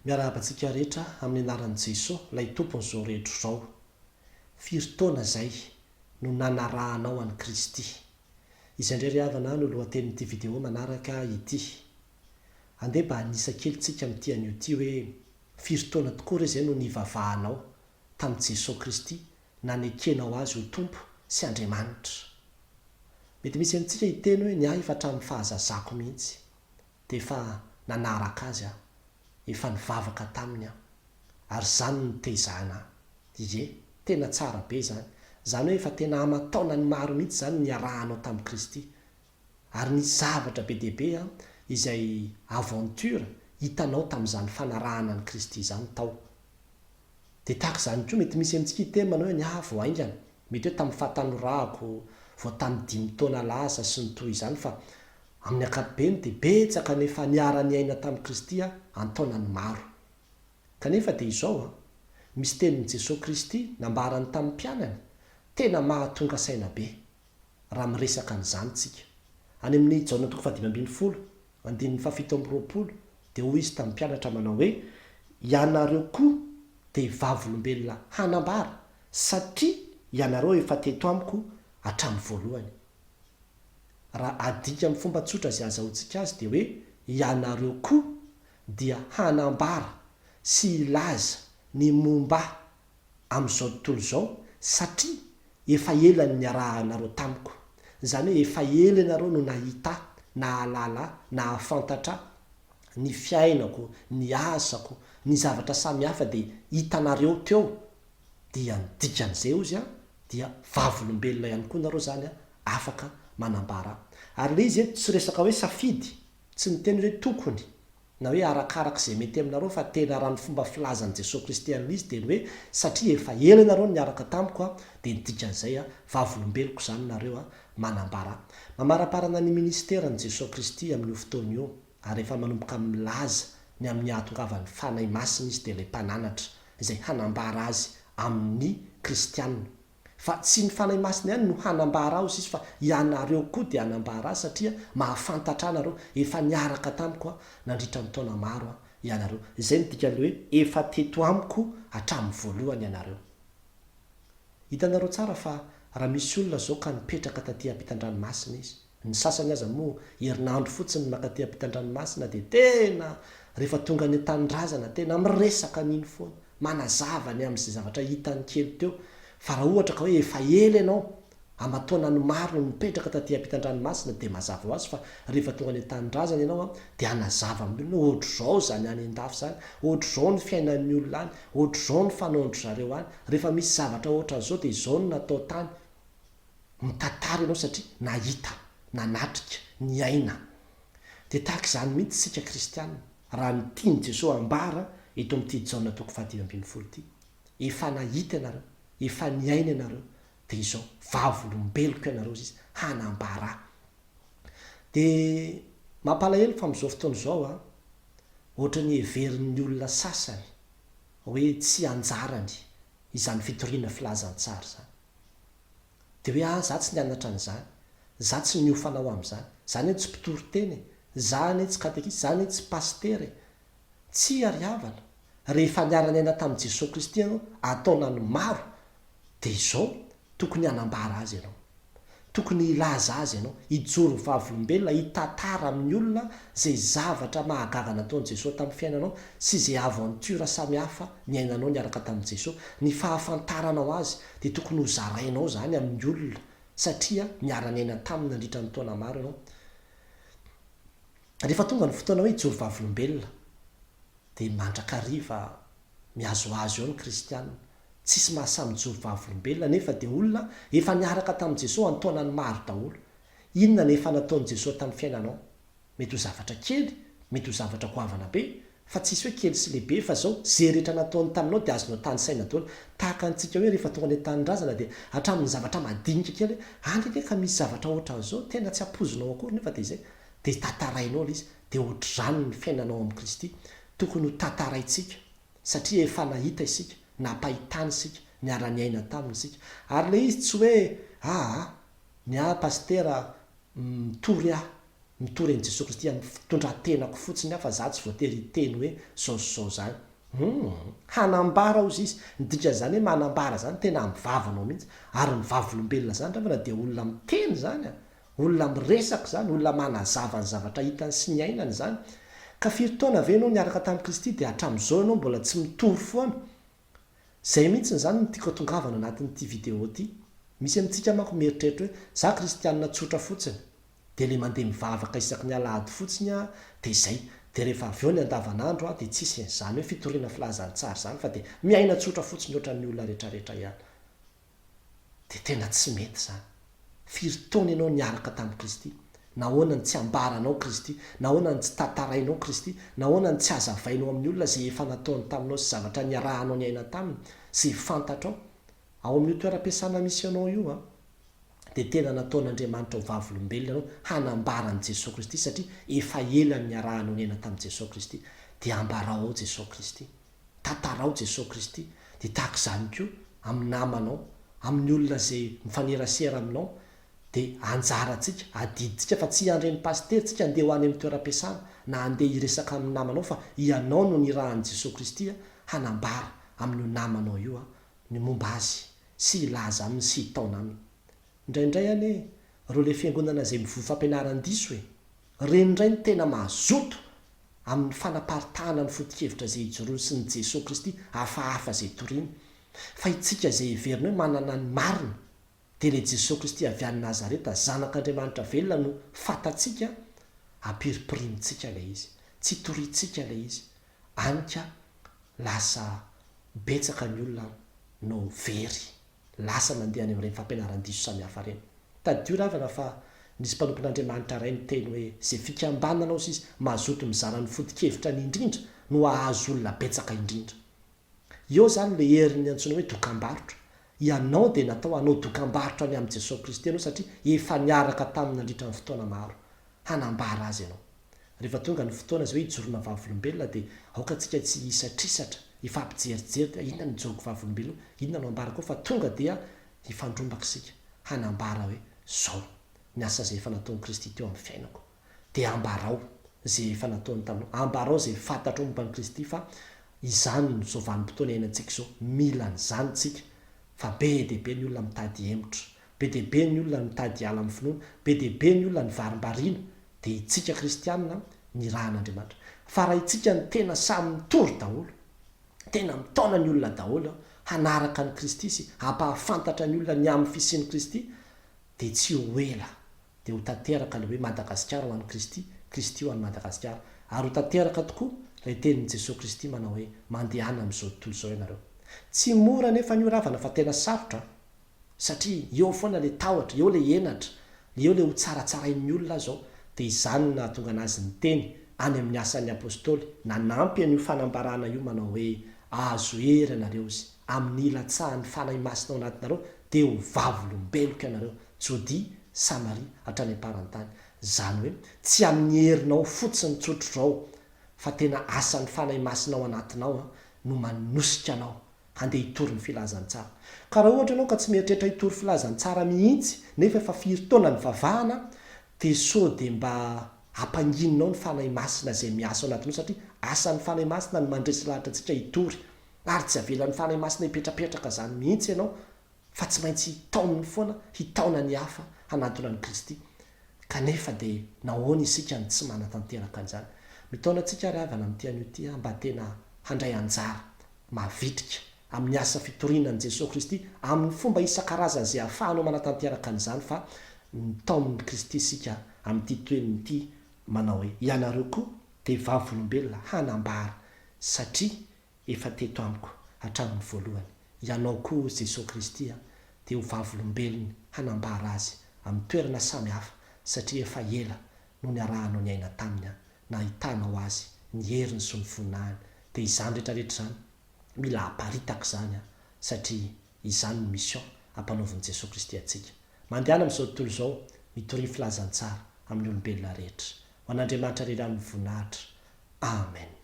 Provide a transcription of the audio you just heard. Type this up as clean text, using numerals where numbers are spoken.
miarabantsika rehetra amin'ny anaran'i Jesosy ilay tompony izao rehetro izao. Firy-taona izay no nanarahanao an'i Kristy. Izay indray ry havana no lohatenin'ity vidéo manaraka ity. Andeha mba hanisa kely tsika amin'ity an'io ity hoe firy-taona tokoa re izay no nivavahanao tamin'i Jesosy Kristy, nanekenao azy ho tompo sy Andriamanitra. Mety misy amintsika hiteny hoe ny ahy efa hatramin'ny fahazazako mihitsy, dia efa nanaraka azy aho, efa nivavaka taminy aho, ary izany no nitezana ahy. Tena tsara be zany. Zany hoe efa tena amataona ny maro mihitsy zany niarahanao tamin'i Kristy. Ary ny zavatra be dia be izay aventure hitanao tamin'izany fanarahana ny Kristy izany tao. Dia tahaka izany koa mety misy amintsika hiteny manao hoe ny ahy vao aingana. Mety hoe tamin'ny fahatanorako, vao tamin'ny 5 taona lasa sy ny toy izany, fa amin'ny ankapobeny dia betsaka nefa niara-niaina tamin'i Kristy antaonany maro. Kanefa dia izao misy tenin'i Jesosy Kristy nambarany tamin'ny mpianany, tena mahatonga saina be raha miresaka an'izany tsika. Any amin'ny Jaona 5:20, andininy 7:20 dia hoy izy tamin'ny mpianatra manao hoe ianareo koa dia vavolombelona hanambara, satria ianareo efa teto amiko hatramin'ny voalohany. Raha adika amin'ny fomba tsotra izay azahoantsika azy dia hoe ianareo koa dia hanambara sy ilaza ny momba amin'izao tontolo izao, satria efa ela ny niarahanareo tamiko. Izany hoe efa ela ianareo no nahita, nahalala, nahafantatra ny fiainako, ny asako, ny zavatra samihafa dia hitanareo teo. Dia ny dikan'izay ozy dia vavolombelona ihany koa nareo zany afaka manambara. Ary ilay izy tsy resaka hoe safidy, tsy miteny hoe tokony, na hoe arakaraka izay mety aminareo, fa tena raha ny fomba filazan'i Jesosy Kristy amin'izy dia hoe satria efa ela ianareo niaraka tamiko dia ny dikan'izay vavolombeloko zany nareo manambara. Mamaraparana ny ministeran'i Jesosy Kristy amin'io fotoana io, ary efa manomboka milaza ny amin'ny ahatongavany fanahy masina izy dia ilay mpananatra izay hanambara azy amin'ny kristianina. Fa tsy ny fanahy masina ihany no hanambara azy izy, fa ianareo koa dia hanambara azy, satria mahafantatra anareo efa niaraka tamiko nandritra ny taona maro ianareo. Izay ny dikan'ilay hoe efa teto amiko hatramin'ny voalohany ianareo. Hitanareo tsara fa raha misy olona zao ka nipetraka taty ampitan-dranomasina izy, ny sasany aza moa herinandro fotsiny makaty ampitan-dranomasina dia tena rehefa tonga ny tanindrazana tena miresaka an'iny foana, manazava ny amin'izay zavatra hitany kely teo. Fa raha ohatra ka hoe efa ela ianao amataona ny maro no mipetraka taty ampitan-dranomasina dia mazava ho azy, fa rehefa tonga ny tanindrazana ianao dia anazava amin'ny olona ohatr'izao zany any an-dafy zany, ohatr'izao ny fiainan'ny olona any, ohatr'izao ny fanaondro zareo any. Rehefa misy zavatra ohatran'izao dia izao no natao tany. Mitantara ianao satria nahita, nanatrika, niaina. Dia tahaka izany mihitsy sika kristianina, raha ny tiany Jesosy ambara eto amin'ity Jaona 5:20 ity, efa nahita ianareo, efa niaina ianareo, dia izao vavolombeloko ianareo izy hanambara. Dia mampalahelo fa amin'izao fotoana izao ohatra ny heverin'ny olona sasany hoe tsy anjarany izany fitoriana filazantsara zany. Dia hoe za tsy nianatra an'izany, za tsy niofanao amin'izany, zany hoe tsy mpitory teny, zany hoe tsy katekisy, zany hoe tsy pastery. Tsy ariavana. Rehefa niara-niaina tamin'i Jesosy Kristy ianao ataonany maro, dia izao tokony hanambara azy ianao, tokony hilaza azy ianao, hijoro vavolombelona, hitantara amin'ny olona zay zavatra mahagaga nataon'i Jesosy tamin'ny fiainanao sy izay aventure samihafa niainanao niaraka tamin'i Jesosy. Ny fahafantaranao azy dia tokony ho zarainao zany amin'ny olona, satria niara-niaina taminy nandritra ny taona maro ianao. Rehefa tonga ny fotoana hoe hijoro vavolombelona dia mandrakariva miazoazo eo ny kristianina. Tsisy mahasamy mijoro vavolombelona nefa dia olona efa niaraka tamin'i Jesosy antaonany maro daholo. Inona nefa nataon'i Jesosy tamin'ny fiainanao? Mety ho zavatra kely, mety ho zavatra goavana be, fa tsisy hoe kely sy lehibe, fa zao zay rehetra nataony taminao dia azonao tany saina daholo. Tahaka antsika hoe rehefa tonga ny tanindrazana dia hatramin'ny zavatra madinika kely hoe ka misy zavatra ohatran'izao tena tsy ampozinao akory, nefa dia izay dia tantarainao ilay izy. Dia ohatr'izany ny fiainanao amin'i Kristy tokony ho tantaraintsika, satria efa nahita isika, napahitany isika, niara-niaina taminy isika. Ary ilay izy tsy hoe ny pastera mitory mitory an' jesosy kristy amin'ny fitondrantenako fotsiny afa za tsy voatery teny hoe zao zany hanambara ozy izy nidika zany hoe manambara zany tena mivavanao mihitsy ary mivavolombelona zany ravana dia olona miteny zany olona miresaka zany olona manazava ny zavatra hitany sy ny ainany zany ka firytaona ve anao niaraka tamin'i kristy dia hatram'izao ianao mbola tsy mitory foana zay mihitsiny zany no tiako tongavana anatin'ity video ty misy amintsika manko mieritreritra hoe za kristianina tsotra fotsiny dia le mandeha mivavaka isaky ny alahady fotsiny a dia zay dia rehefa avy eo ny andavanandro a dia tsisy zany hoe fitoriana filazantsara zany fa dia miaina tsotra fotsiny ohatran'ny olona rehetrarehetra ihany dia tena tsy mety zany firytaona ianao niaraka tamin'i kristy nahoanany tsy ambaranao kristy nahoanany tsy tantarainao kristy nahoanany tsy azavainao amin'ny olona zay efa nataony taminao sy zavatra niarahanao ny aina taminy zay fantatrao ao amin'io toeram-piasana misy anao io a dia tena nataon'andriamanitra ho vavolombelona anao hanambaran' jesosy kristy satria efa elany niarahanao ny aina tamin'i jesosy kristy dia ambarao ao jesosy kristy tantarao jesosy kristy dia tahaka izany koa amin'ny namanao amin'ny olona zay mifanerasera aminao dia anjarantsika adiditsika fa tsy andreny pasterytsika andeha ho any amin'ny toeram-piasana na andeha hiresaka amin'ny namanao fa ianao no nirahan'i jesosy kristy a hanambara amin'io namanao io a ny momba azy sy ilaza aminy sy hitaona aminy indraindray any reo le fiangonana zay mivoy fampianaran-diso hoe renindray ny tena mahazoto amin'ny fanaparitahana ny foto-kevitra zay hijoroany sy ny jesosy kristy hafahafa zay toriany fa itsika zay heverina hoe manana ny marina dia le jesosy kristy avy any nazareta zanak'andriamanitra velona no fatatsika ampiripirinitsika ilay izy tsy toriantsika ilay izy anika lasa betsaka ny olona no very lasa mandeha any amin'ireny fampianaran-diso samihafa reny tadio ravana fa nisy mpanompon'andriamanitra ray niteny hoe zay fikambananao sy izy mahazoto mizara ny foto-kevitra ny indrindra no ahazo olona betsaka indrindra eo zany le herin'ny antsoina hoe dokam-barotra ianao dia natao anao dokam-barotra ny amin'i jesosy kristy ianao satria efa niaraka taminy nandritra ny fotoana maro hanambara azy ianao rehefa tonga ny fotoana zay hoe hijorona vavolombelona dia aokantsika tsy hisatrisatra ifampijerijery inona ny jogo vavolombelona inona no ambara koa fa tonga dia hifandrombaka isika hanambara hoe zao ny asa zay efa nataon'i kristy teo amin'ny fiainako dia ambarao zay efa nataony taminao ambarao zay fantatro momban'i kristy fa izany no zao vanim-potoana iainantsika zao mila nyzany tsika fa be dehibe ny olona mitady hemotra be dehibe ny olona mitady ala amin'ny finoana be dehibe ny olona ny varim-bariana dia itsika kristianina ny rahan'andriamanitra fa raha itsika ny tena samy mitory daholo tena mitaona ny olona daholo hanaraka ny kristy sy hampahafantatra ny olona ny amin'ny fisian'i kristy dia tsy ho ela dia ho tanteraka le hoe madagasikara ho an'i kristy kristy ho an'ny madagasikara ary ho tanteraka tokoa ilay tenin'i jesosy kristy manao hoe mandehana amin'izao tontolo izao ianareo tsy mora nefa ny oravana fa tena sarotra satria eo foana le tahotra eo le enatra eo le ho tsaratsarain'ny olona zao dia izany nahatonga anazy ny teny any amin'ny asan'ny apôstôly nanampy an'io fanambarana io manao hoe azo hery ianareo izy amin'ny ilatsahan'ny fanahy masina ao anatinareo dia ho vavolombeloko ianareo jodi samaria hatrany am-parantany zany hoe tsy amin'ny herinao fotsiny tsotrozao fa tena asan'ny fanahy masina ao anatinao no manosika anao handeha hitory ny filazantsara ka raha ohatra ianao ka tsy mieritreritra hitory filazantsara mihitsy nefa efa firytaona ny vavahana dia sao dia mba hampangininao ny fanahy masina zay miasa ao anatinao satria asan'ny fanahy masina ny mandresy lahatra antsika hitory ary tsy avelan'ny fanahy masina hipetrapetraka zany mihitsy ianao fa tsy maintsy hitaonany foana hitaona ny hafa hanatona ny kristy kanefa dia nahoana isika ny tsy manatanteraka an'izany mitaona antsika ry havana amin'ity an'io ty mba tena handray anjara mavitrika amin'ny asa fitorinan'i jesosy kristy amin'ny fomba isan-karazany zay ahafahanao manatanteraka an'izany fa mitaon'ny kristy isika amin'ity toen'ity manao hoe ianareo koa dia vavolombelona hanambara satria efa teto amiko hatramin'ny voalohany ianao koa jesosy kristy dia ho vavolombelony hanambara azy amin'ny toerana samihafa satria efa ela no ny arahanao ny aina taminy na hitanao azy ny heriny sy ny voninahiny dia izany rehetrarehetra zany mila haparitaka izany satria izany ny mission hampanaovan'i jesosy kristy atsika mandehana amin'izao tontolo izao mitory filazantsara amin'ny olombelona rehetra ho an'andriamanitra rerany voninahitra amen.